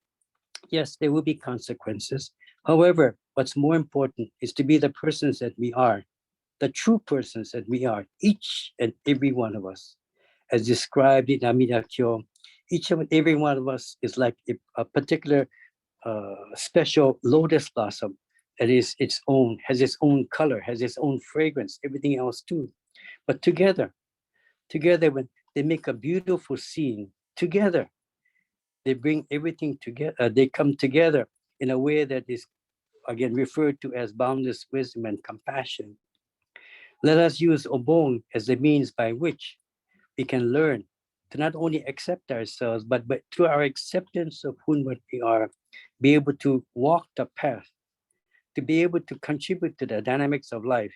Speaker 3: yes, there will be consequences. However, what's more important is to be the persons that we are, the true persons that we are, each and every one of us. As described in Amida Kyo, each and every one of us is like a particular special lotus blossom that is its own, has its own color, has its own fragrance, everything else too. But together when they make a beautiful scene, together, they bring everything together, they come together in a way that is, again, referred to as boundless wisdom and compassion. Let us use Obong as the means by which we can learn to not only accept ourselves, but through our acceptance of who and what we are, be able to walk the path, to be able to contribute to the dynamics of life,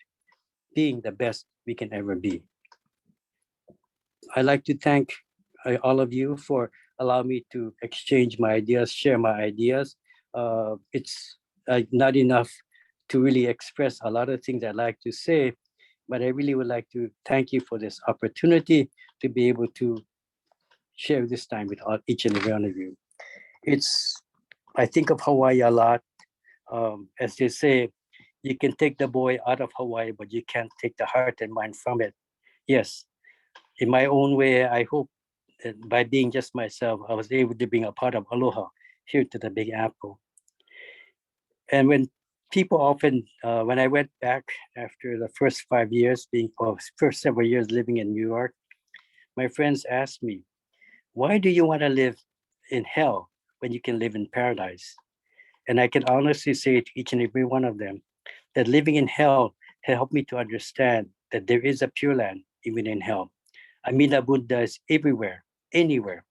Speaker 3: being the best we can ever be. I'd like to thank all of you for allowing me to exchange my ideas, share my ideas. It's not enough to really express a lot of things I'd like to say, but I really would like to thank you for this opportunity to be able to share this time with each and every one of you. I think of Hawaii a lot. As they say, you can take the boy out of Hawaii, but you can't take the heart and mind from it. Yes, in my own way, I hope that by being just myself, I was able to bring a part of aloha here to the Big Apple. And when people often, when I went back after the first 5 years first several years living in New York, my friends asked me, why do you want to live in hell when you can live in paradise? And I can honestly say to each and every one of them that living in hell helped me to understand that there is a Pure Land even in hell. Amida Buddha is everywhere, anywhere.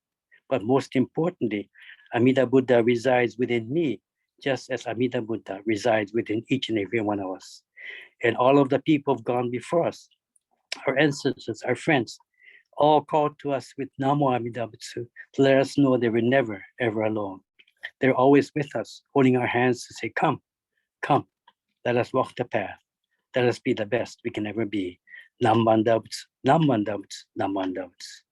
Speaker 3: But most importantly, Amida Buddha resides within me, just as Amida Buddha resides within each and every one of us. And all of the people have gone before us, our ancestors, our friends, all called to us with Namo Amida Butsu to let us know they were never, ever alone. They're always with us, holding our hands to say, come, come, Let us walk the path. Let us be the best we can ever be. Namandabts, namandabts, namandabts.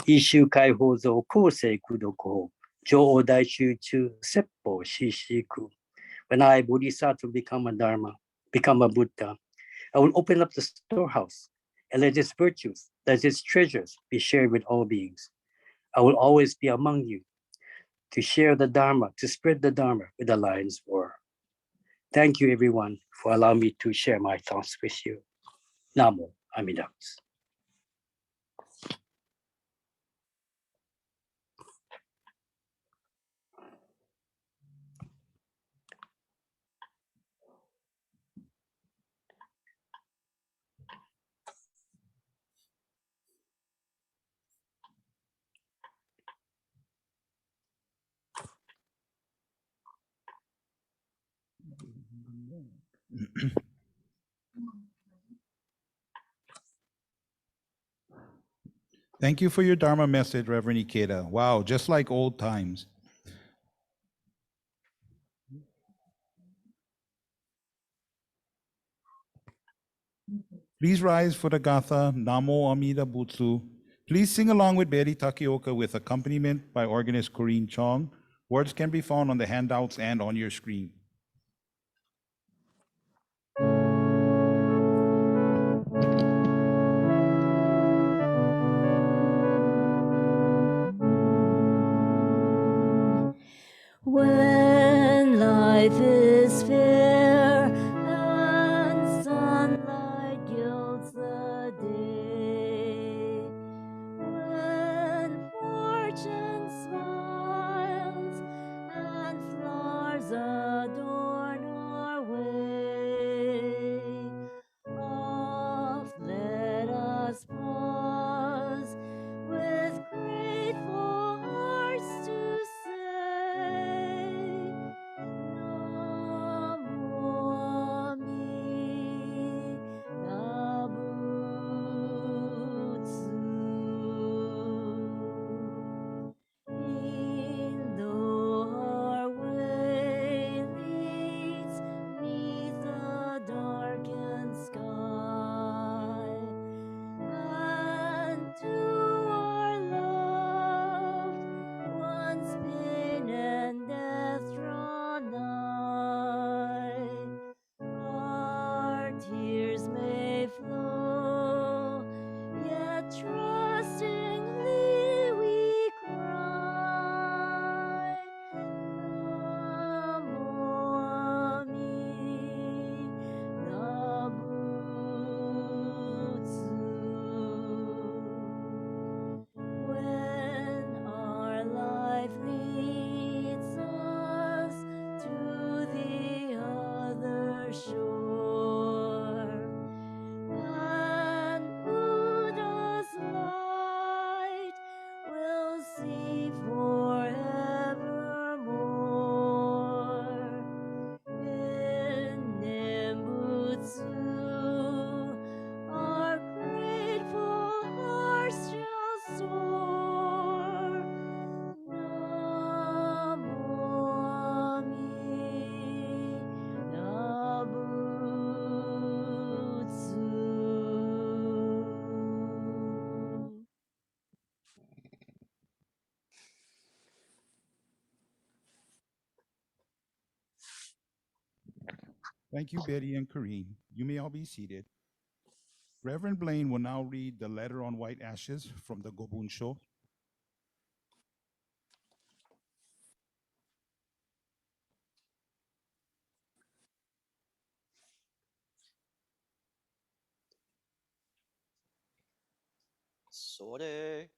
Speaker 3: Ishu kai hozo kosei kudoko. Jo daishu chu seppo shishiku. When I, Bodhisattva, become a Dharma, become a Buddha, I will open up the storehouse and let its virtues, let its treasures be shared with all beings. I will always be among you to share the Dharma, to spread the Dharma with the lion's roar. Thank you, everyone, for allowing me to share my thoughts with you. Namo Amida Butsu.
Speaker 1: Thank you for your Dharma message, Reverend Ikeda. Wow, just like old times. Please rise for the Gatha, Namo Amida Butsu. Please sing along with Betty Takioka with accompaniment by organist Corinne Chong. Words can be found on the handouts and on your screen.
Speaker 4: When life is fair and sunlight gilds the day, when fortune smiles and flowers adorn our way, oft let us pause with grateful hearts to say, Namo Amida Butsu. E'en though our way leads 'neath a darkened sky, and to our loved ones pain and death draw nigh, our tears may flow, yet trustingly we cry, Namo Amida Butsu. When our life leads us to the other shore, and Buddha's light will see forevermore. In Nembutsu, our grateful hearts shall soar. Namo Amida Butsu.
Speaker 1: Thank you, Betty and Corinne. You may all be seated. Reverend Blaine will now read the letter on white ashes from the Gobun Sho.
Speaker 2: Sore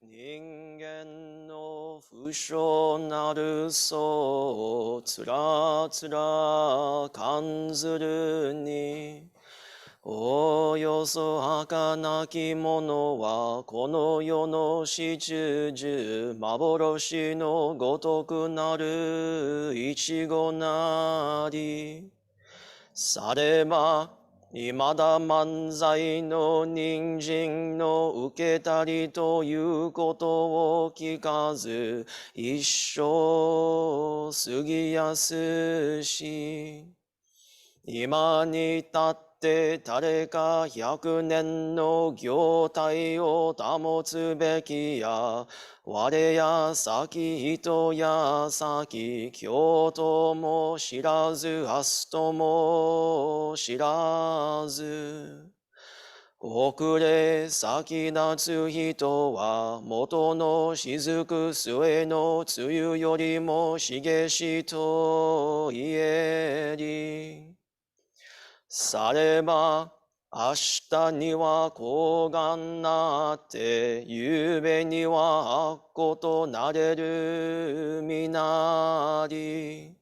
Speaker 2: 人間の不祥なるそうつらつら感ずるにおよそ儚き者はこの世の始終幻のごとくなるいちごなりされば未だ漫才の人参の受けたりということを聞かず一生過ぎやすし今に至って誰か100年の業態を保つべきや、我や先人や先京都も知らず、明日とも知らず。遅れ先立つ人は元の雫末の梅雨よりも茂しと言えり。されば明日には高願なって、ゆうべには悪ことなれるみなり。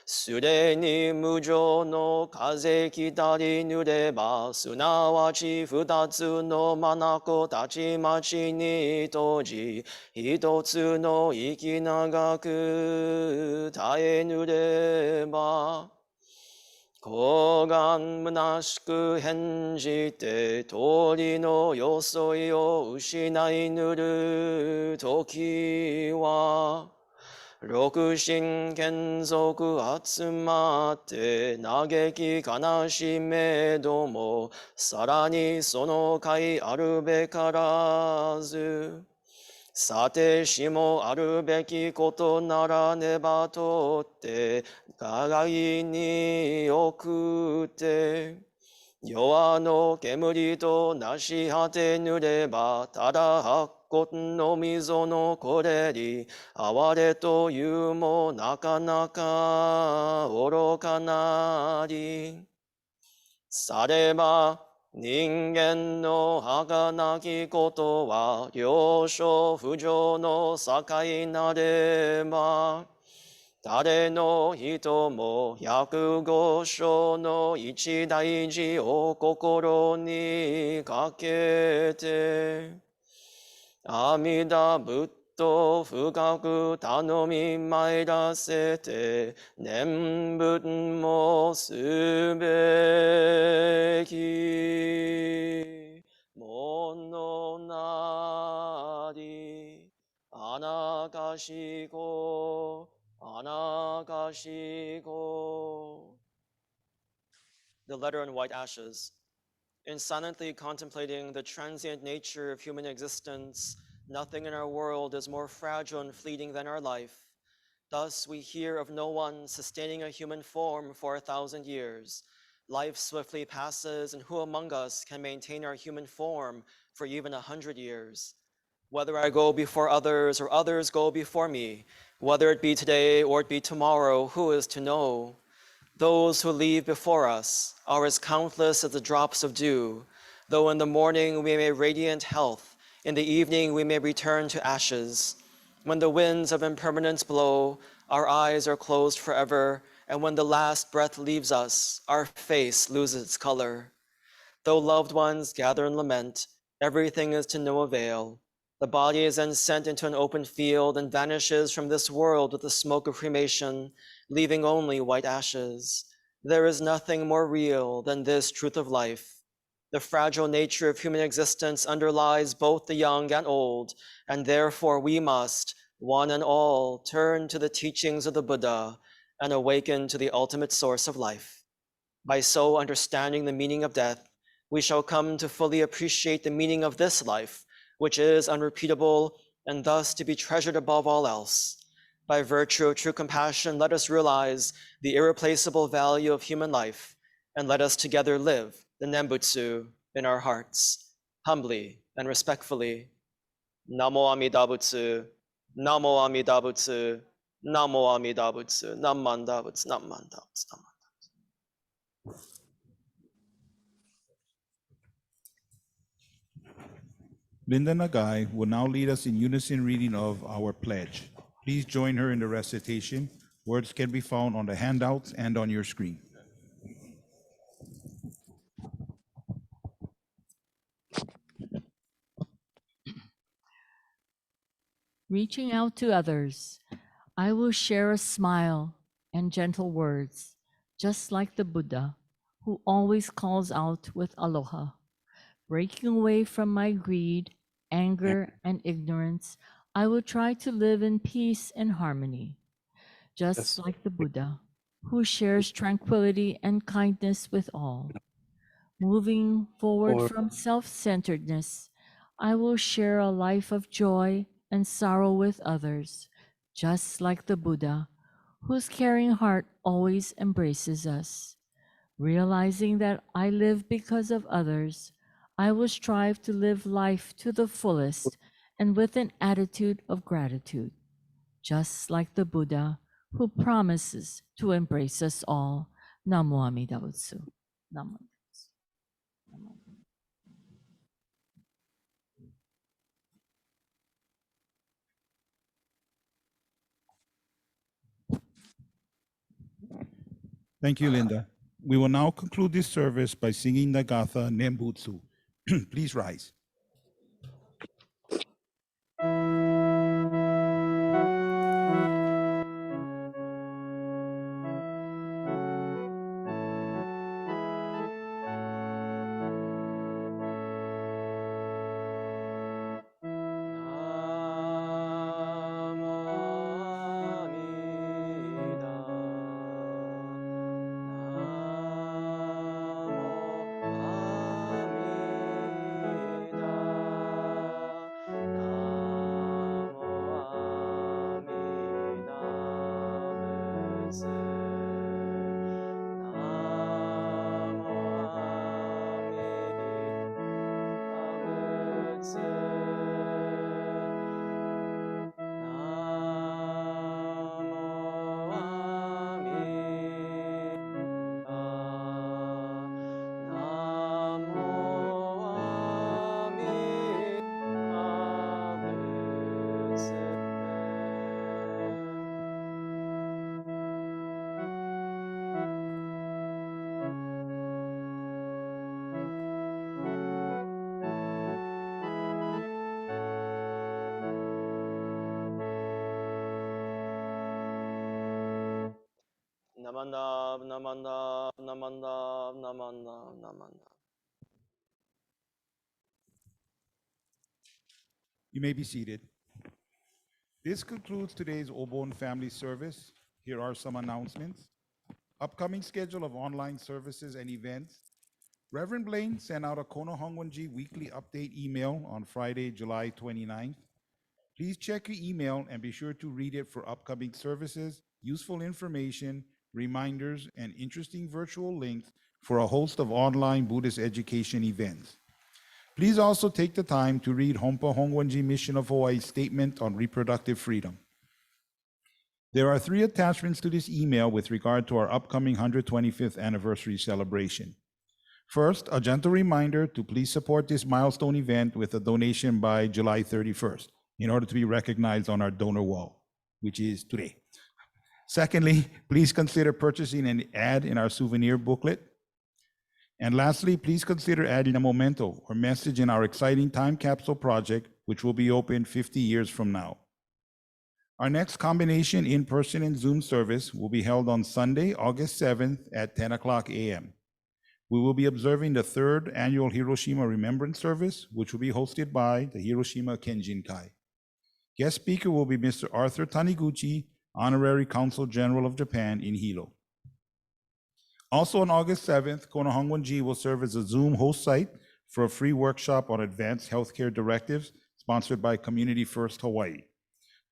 Speaker 2: すでに無常の風来たり濡れば、すなわち二つの眼たちまちに閉じ、一つの息長く耐えぬれば。高願虚しく返じて、通りの装いを失いぬる時は、六神眷属集まって嘆き悲しめども、さらにその会あるべからず。さてしもあるべきことならねばとって、互いに送って、弱の煙となし果てぬれば、ただ白骨の溝のこれり、哀れというもなかなか愚かなり。されば、人間の儚きことは、了承不浄の境なれば、誰の人も105章の一大事を心にかけて、阿弥陀仏と深く頼み参らせて、念仏もすべきものなり。あなかしこ、あなかしこ。The letter in white ashes. In silently contemplating the transient nature of human existence, nothing in our world is more fragile and fleeting than our life. Thus, we hear of no one sustaining a human form for 1,000 years. Life swiftly passes, and who among us can maintain our human form for even 100 years? Whether I go before others or others go before me, whether it be today or it be tomorrow, who is to know? Those who leave before us are as countless as the drops of dew. Though in the morning we may radiant health, in the evening we may return to ashes. When the winds of impermanence blow, our eyes are closed forever, and when the last breath leaves us, our face loses its color. Though loved ones gather and lament, everything is to no avail. The body is then sent into an open field and vanishes from this world with the smoke of cremation, leaving only white ashes. There is nothing more real than this truth of life. The fragile nature of human existence underlies both the young and old, and therefore we must, one and all, turn to the teachings of the Buddha and awaken to the ultimate source of life. By so understanding the meaning of death, we shall come to fully appreciate the meaning of this life, which is unrepeatable and thus to be treasured above all else. By virtue of true compassion, let us realize the irreplaceable value of human life, and let us together live the Nembutsu in our hearts, humbly and respectfully. Namo Amida Butsu, Namo Amida Butsu, Namo Amida Butsu, Namanda Butsu, Namanda Butsu, Namanda.
Speaker 1: Linda Nagai will now lead us in unison reading of our pledge. Please join her in the recitation. Words can be found on the handouts and on your screen.
Speaker 4: Reaching out to others, I will share a smile and gentle words, just like the Buddha, who always calls out with aloha. Breaking away from my greed, anger, and ignorance, I will try to live in peace and harmony, just like the Buddha, who shares tranquility and kindness with all. Moving forward
Speaker 3: Or
Speaker 4: from self-centeredness, I will share a life of joy and sorrow with others, just like the Buddha, whose caring heart always embraces us. Realizing that I live because of others, I will strive to live life to the fullest and with an attitude of gratitude, just like the Buddha who promises to embrace us all. Namo Amida Butsu. Namo.
Speaker 1: Thank you, Linda. We will now conclude this service by singing the Gatha Nembutsu. Please rise.
Speaker 2: Namandab, namandab, namandab, namandab, namandab.
Speaker 1: You may be seated. This concludes today's OBON family service. Here are some announcements. Upcoming schedule of online services and events. Reverend Blaine sent out a Kona Hongwanji weekly update email on Friday, July 29th. Please check your email and be sure to read it for upcoming services, useful information, reminders, and interesting virtual links for a host of online Buddhist education events. Please also take the time to read Hompa Hongwanji Mission of Hawaii's statement on reproductive freedom. There are 3 attachments to this email with regard to our upcoming 125th anniversary celebration. First, a gentle reminder to please support this milestone event with a donation by July 31st in order to be recognized on our donor wall, which is today. Secondly, please consider purchasing an ad in our souvenir booklet. And lastly, please consider adding a memento or message in our exciting time capsule project, which will be open 50 years from now. Our next combination in-person and Zoom service will be held on Sunday, August 7th at 10 o'clock a.m. We will be observing the 3rd annual Hiroshima Remembrance Service, which will be hosted by the Hiroshima Kenjin-kai. Guest speaker will be Mr. Arthur Taniguchi, Honorary Consul General of Japan in Hilo. Also on August 7th, Kona Hongwanji will serve as a Zoom host site for a free workshop on advanced healthcare directives sponsored by Community First Hawaii.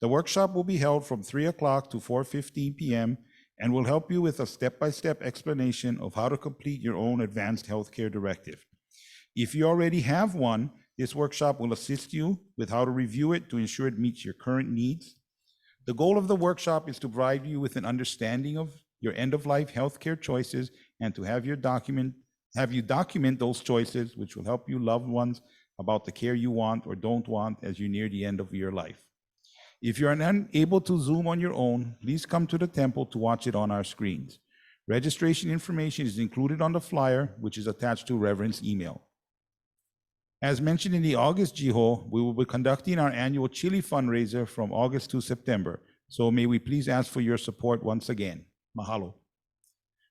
Speaker 1: The workshop will be held from 3 o'clock to 4:15 p.m. and will help you with a step-by-step explanation of how to complete your own advanced healthcare directive. If you already have one, this workshop will assist you with how to review it to ensure it meets your current needs. The goal of the workshop is to provide you with an understanding of your end-of-life healthcare choices and to have you document those choices, which will help you loved ones about the care you want or don't want as you near the end of your life. If you're unable to Zoom on your own, please come to the temple to watch it on our screens. Registration information is included on the flyer, which is attached to Reverend's email. As mentioned in the August Jiho, we will be conducting our annual chili fundraiser from August to September. So may we please ask for your support once again. Mahalo.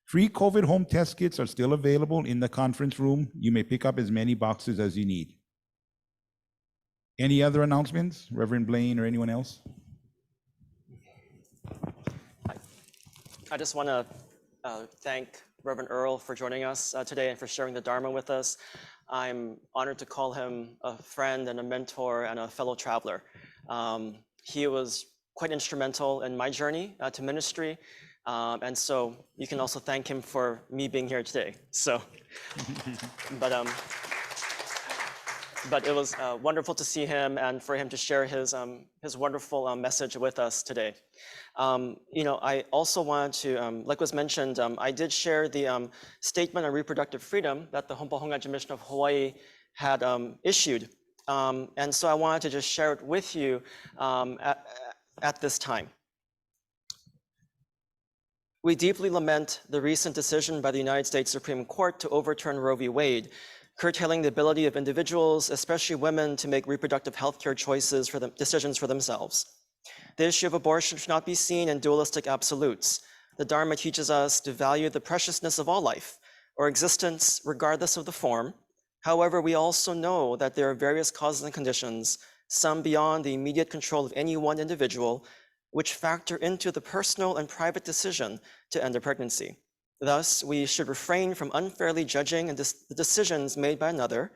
Speaker 1: Free COVID home test kits are still available in the conference room. You may pick up as many boxes as you need. Any other announcements, Reverend Blaine or anyone else?
Speaker 2: I just want to thank Reverend Earl for joining us today and for sharing the Dharma with us. I'm honored to call him a friend and a mentor and a fellow traveler. He was quite instrumental in my journey to ministry, and so you can also thank him for me being here today. So, but it was wonderful to see him and for him to share his wonderful message with us today. I also wanted to, like was mentioned, I did share the Statement on Reproductive Freedom that the Hompo Honganji Mission of Hawaii had issued. And so I wanted to just share it with you at this time. We deeply lament the recent decision by the United States Supreme Court to overturn Roe v. Wade, curtailing the ability of individuals, especially women, to make reproductive health care decisions for themselves. The issue of abortion should not be seen in dualistic absolutes. The Dharma teaches us to value the preciousness of all life, or existence, regardless of the form. However, we also know that there are various causes and conditions, some beyond the immediate control of any one individual, which factor into the personal and private decision to end a pregnancy. Thus, we should refrain from unfairly judging the decisions made by another.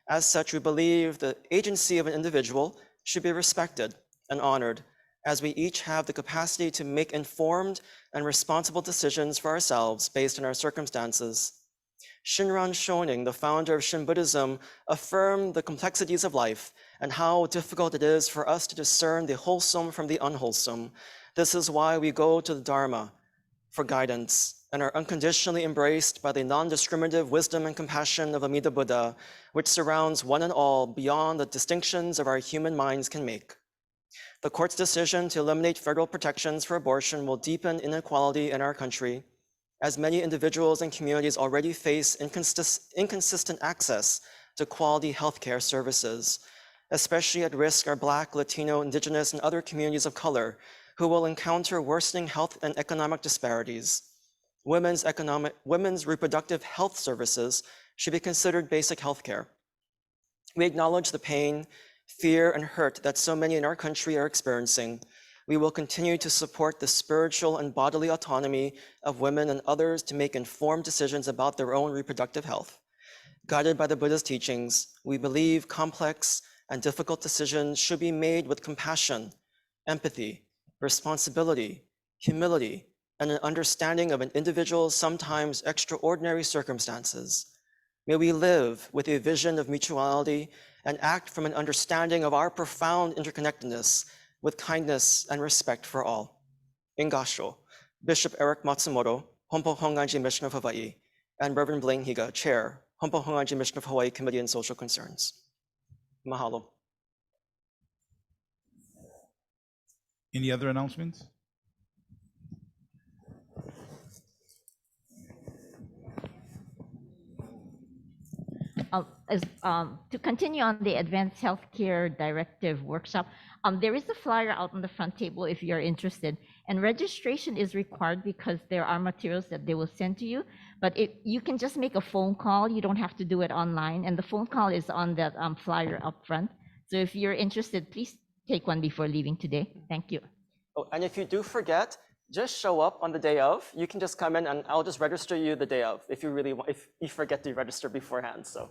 Speaker 2: As such, we believe the agency of an individual should be respected and honored, as we each have the capacity to make informed and responsible decisions for ourselves based on our circumstances. Shinran Shonin, the founder of Shin Buddhism, affirmed the complexities of life and how difficult it is for us to discern the wholesome from the unwholesome. This is why we go to the Dharma for guidance and are unconditionally embraced by the non-discriminative wisdom and compassion of Amida Buddha, which surrounds one and all beyond the distinctions of our human minds can make. The court's decision to eliminate federal protections for abortion will deepen inequality in our country, as many individuals and communities already face inconsistent access to quality healthcare services. Especially at risk are Black, Latino, Indigenous, and other communities of color who will encounter worsening health and economic disparities. Women's reproductive health services should be considered basic healthcare. We acknowledge the pain, fear, and hurt that so many in our country are experiencing. We will continue to support the spiritual and bodily autonomy of women and others to make informed decisions about their own reproductive health. Guided by the Buddha's teachings, we believe complex and difficult decisions should be made with compassion, empathy, responsibility, humility, and an understanding of an individual's sometimes extraordinary circumstances. May we live with a vision of mutuality and act from an understanding of our profound interconnectedness with kindness and respect for all. Ingasho, Bishop Eric Matsumoto, Hompo Honganji Mission of Hawaii, and Reverend Blaine Higa, Chair, Hompo Honganji Mission of Hawaii Committee on Social Concerns. Mahalo.
Speaker 1: Any other announcements?
Speaker 5: To continue on the Advanced Healthcare Directive workshop, there is a flyer out on the front table if you're interested. And registration is required because there are materials that they will send to you. But you can just make a phone call. You don't have to do it online. And the phone call is on that flyer up front. So if you're interested, please take one before leaving today. Thank you.
Speaker 2: Oh, and if you do forget, just show up on the day of. You can just come in and I'll just register you the day of if you really want, if you forget to register beforehand. So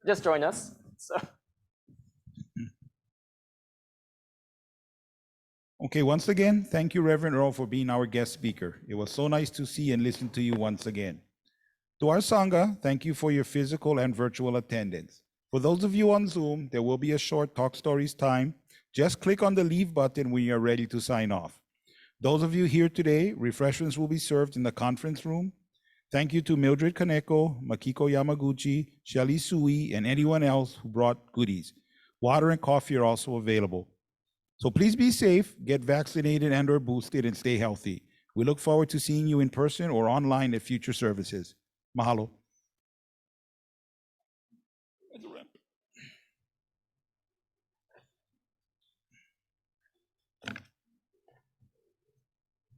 Speaker 2: just join us. So.
Speaker 1: Okay, once again, thank you, Reverend Earl, for being our guest speaker. It was so nice to see and listen to you once again. To our Sangha, thank you for your physical and virtual attendance. For those of you on Zoom, there will be a short Talk Stories time. Just click on the Leave button when you're ready to sign off. Those of you here today, refreshments will be served in the conference room. Thank you to Mildred Kaneko, Makiko Yamaguchi, Shelly Sui, and anyone else who brought goodies. Water and coffee are also available. So please be safe, get vaccinated and/or boosted, and stay healthy. We look forward to seeing you in person or online at future services. Mahalo.